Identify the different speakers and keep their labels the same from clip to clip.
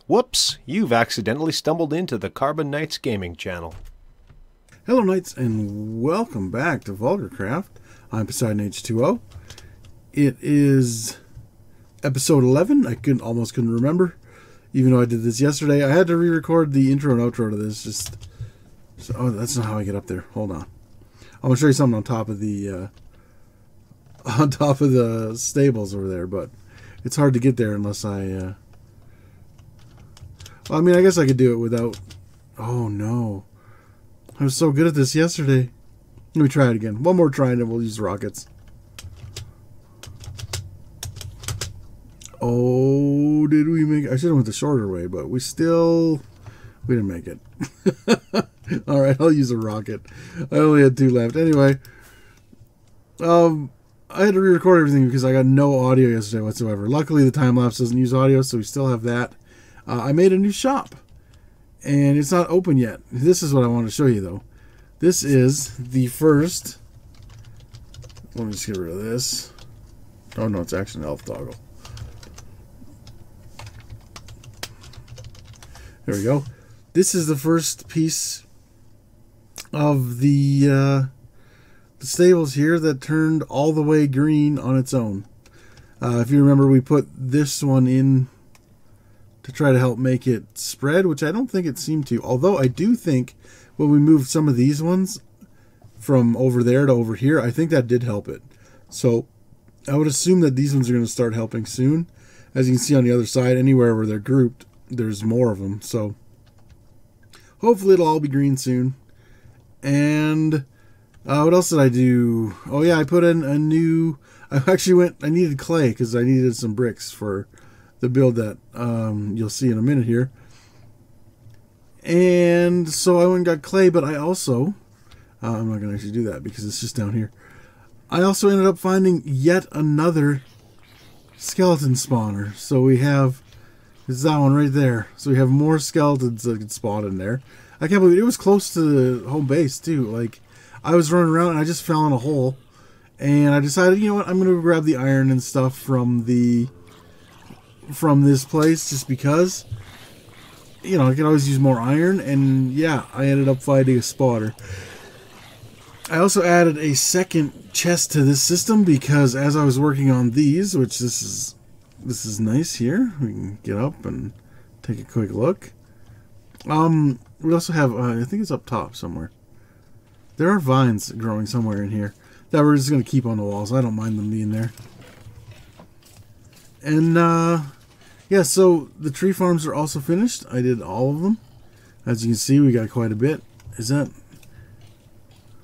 Speaker 1: Whoops, you've accidentally stumbled into the Carbon Knights gaming channel.
Speaker 2: Hello Knights and welcome back to VulgarCraft. I'm Poseidon H2O. It is episode 11. I almost couldn't remember, even though I did this yesterday. I had to re-record the intro and outro to this. Oh, that's not how I get up there. Hold on. I'm gonna show you something on top of the stables over there, but it's hard to get there unless I. Well, I mean, I guess I could do it without. Oh no. I was so good at this yesterday. Let me try it again. One more try and then we'll use rockets. Oh, did we make it? I should have went the shorter way, but we didn't make it. Alright, I'll use a rocket. I only had 2 left. Anyway, I had to re-record everything because I got no audio yesterday whatsoever. Luckily, the time-lapse doesn't use audio, so we still have that. I made a new shop. And it's not open yet. This is what I want to show you, though. This is the first... Let me just get rid of this. Oh, no, it's actually an elf toggle. There we go. This is the first piece of the stables here that turned all the way green on its own. If you remember, we put this one in to try to help make it spread, which I don't think it seemed to. Although I do think when we moved some of these ones from over there to over here, I think that did help it. So I would assume that these ones are going to start helping soon. As you can see on the other side, anywhere where they're grouped, there's more of them. So hopefully it'll all be green soon. And what else did I do? Oh yeah, I put in a new... I needed clay because I needed some bricks for the build that you'll see in a minute here. And so I went and got clay, but I also... I'm not going to actually do that because it's just down here. I also ended up finding yet another skeleton spawner. So we have... It's that one right there. So we have more skeletons that can spawn in there. I can't believe it was close to the home base too. Like, I was running around and I just fell in a hole. And I decided, you know what, I'm going to grab the iron and stuff from this place just because, you know, I could always use more iron. And yeah, I ended up finding a spotter. I also added a second chest to this system because as I was working on these, which this is nice here. We can get up and take a quick look. We also have, I think it's up top somewhere. There are vines growing somewhere in here that we're just going to keep on the walls. I don't mind them being there. And, yeah, so the tree farms are also finished. I did all of them. As you can see, we got quite a bit. Is that...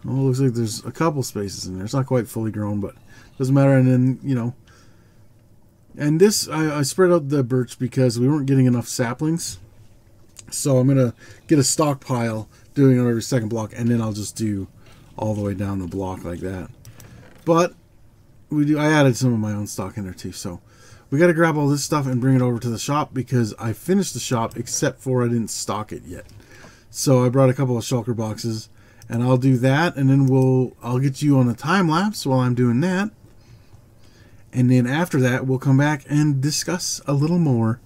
Speaker 2: Oh, it looks like there's a couple spaces in there. It's not quite fully grown, but doesn't matter. And then, you know... And this, I spread out the birch because we weren't getting enough saplings. So I'm going to get a stockpile doing it on every second block, and then I'll just do all the way down the block like that. But I added some of my own stock in there too. So we got to grab all this stuff and bring it over to the shop because I finished the shop except for I didn't stock it yet. So I brought a couple of shulker boxes and I'll do that, and then I'll get you on a time lapse while I'm doing that. And then after that, we'll come back and discuss a little more.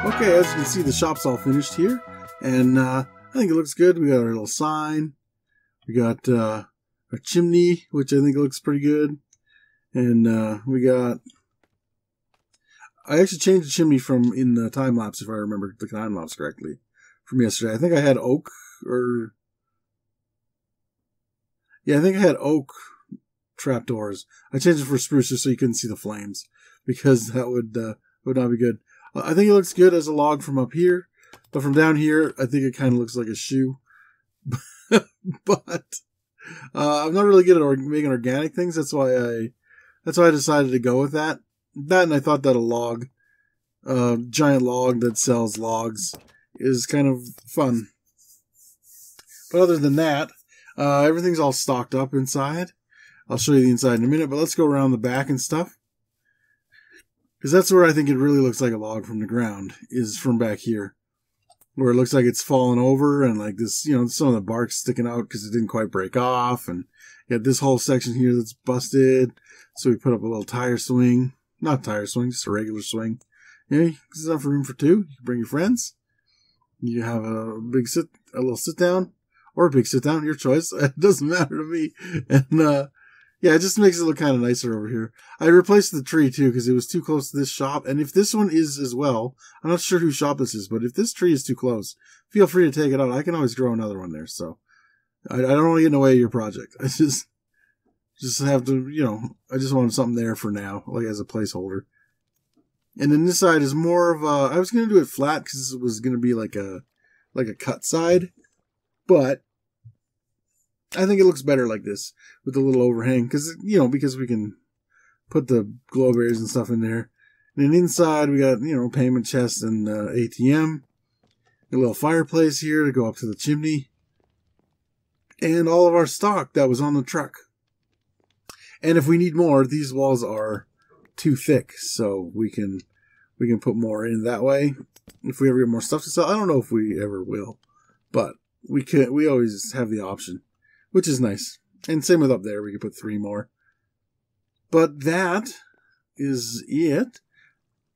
Speaker 2: Okay, as you can see, the shop's all finished here, and I think it looks good. We got our little sign. We got our chimney, which I think looks pretty good. And we got... I actually changed the chimney from in the time-lapse, if I remember the time-lapse correctly, from yesterday. I think I had oak, or... Yeah, I think I had oak trapdoors. I changed it for spruce just so you couldn't see the flames, because that would not be good. I think it looks good as a log from up here, but from down here, I think it kind of looks like a shoe. But I'm not really good at making organic things. That's why I decided to go with that. That, and I thought that a log, giant log that sells logs, is kind of fun. But other than that, everything's all stocked up inside. I'll show you the inside in a minute, but let's go around the back and stuff. Because that's where I think it really looks like a log from the ground, is from back here. Where it looks like it's fallen over and like this, you know, some of the bark's sticking out because it didn't quite break off. And you got this whole section here that's busted. So we put up a little tire swing. Not tire swing, just a regular swing. Yeah, there's enough room for two. You can bring your friends. You have a little sit down. Or a big sit down, your choice. It doesn't matter to me. And, yeah, it just makes it look kind of nicer over here. I replaced the tree, too, because it was too close to this shop. And if this one is as well, I'm not sure whose shop this is, but if this tree is too close, feel free to take it out. I can always grow another one there, so I don't want to get in the way of your project. I just have to, you know, I just want something there for now, like as a placeholder. And then this side is more of a, I was going to do it flat because it was going to be like a cut side, but I think it looks better like this with a little overhang because, you know, because we can put the glow berries and stuff in there. And then inside we got, you know, payment chest and ATM. A little fireplace here to go up to the chimney. And all of our stock that was on the truck. And if we need more, these walls are too thick, so we can put more in that way. If we ever get more stuff to sell, I don't know if we ever will, but we always have the option. Which is nice. And same with up there. We could put 3 more. But that is it.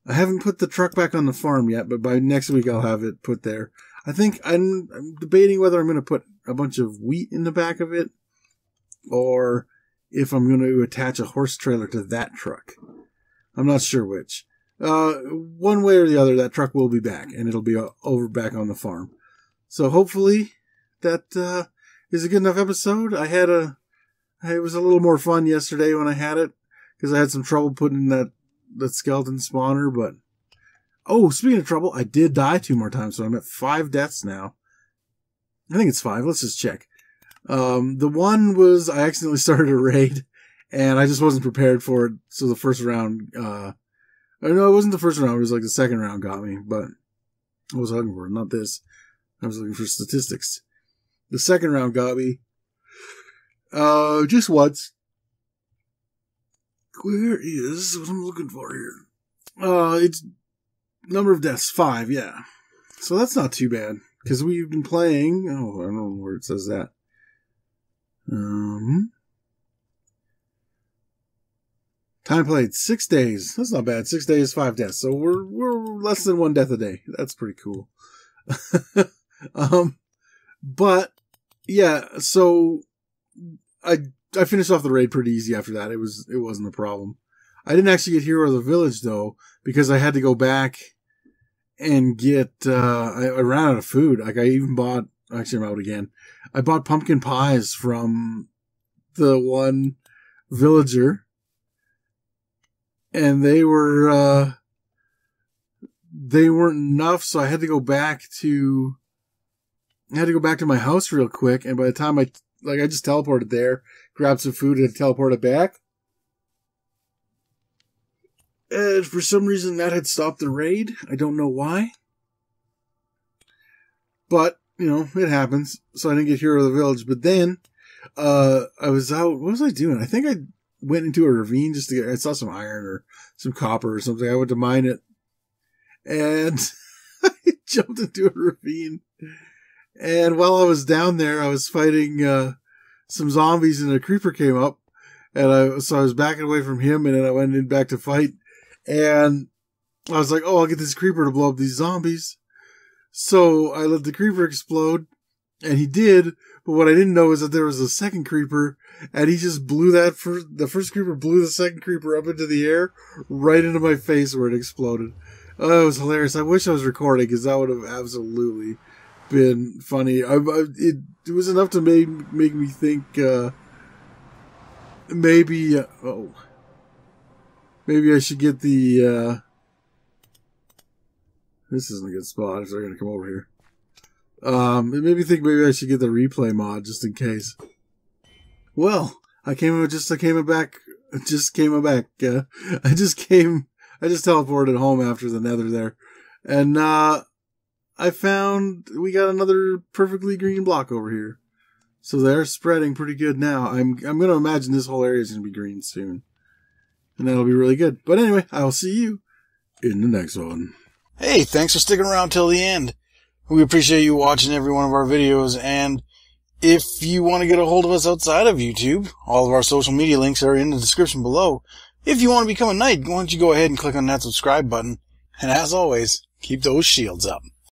Speaker 2: I haven't put the truck back on the farm yet, but by next week I'll have it put there. I think I'm debating whether I'm going to put a bunch of wheat in the back of it, or if I'm going to attach a horse trailer to that truck. I'm not sure which. One way or the other, that truck will be back, and it'll be over back on the farm. So hopefully that... is a good enough episode. It was a little more fun yesterday when I had it, because I had some trouble putting that skeleton spawner, but... Oh, speaking of trouble, I did die 2 more times, so I'm at 5 deaths now. I think it's 5, let's just check. The one was, I accidentally started a raid, and I just wasn't prepared for it, so the first round, no, it wasn't the first round, it was like the second round got me, but I was looking for it, not this. I was looking for statistics. The second round got me. Just once. Where is what I'm looking for here? It's number of deaths, 5, yeah. So that's not too bad. Because we've been playing... Oh, I don't know where it says that. Time played, 6 days. That's not bad. 6 days, 5 deaths. So we're less than 1 death a day. That's pretty cool. But... Yeah, so I finished off the raid pretty easy after that. It wasn't a problem. I didn't actually get Hero of the Village though, because I had to go back and get I ran out of food. Like I even bought actually I'm out again. I bought pumpkin pies from the one villager, and they weren't enough, so I had to go back to my house real quick, and by the time I just teleported there, grabbed some food, and teleported back. And for some reason, that had stopped the raid. I don't know why. But, you know, it happens. So I didn't get Hero of the Village. But then, I was out, what was I doing? I think I went into a ravine just to I saw some iron or some copper or something. I went to mine it. And I jumped into a ravine. And while I was down there, I was fighting some zombies, and a creeper came up, and so I was backing away from him, and then I went in back to fight, and I was like, oh, I'll get this creeper to blow up these zombies. So I let the creeper explode, and he did. But what I didn't know is that there was a second creeper, and he just blew the first creeper blew the second creeper up into the air, right into my face where it exploded. Oh, it was hilarious. I wish I was recording, because that would have absolutely been funny. It was enough to make me think, maybe I should get the, this isn't a good spot if they're going to come over here. It made me think maybe I should get the replay mod just in case. Well, I just teleported home after the nether there. And, I found we got another perfectly green block over here. So they're spreading pretty good now. I'm going to imagine this whole area is going to be green soon. And that'll be really good. But anyway, I'll see you in the next one.
Speaker 3: Hey, thanks for sticking around till the end. We appreciate you watching every one of our videos, and if you want to get a hold of us outside of YouTube, all of our social media links are in the description below. If you want to become a knight, why don't you go ahead and click on that subscribe button, and as always, keep those shields up.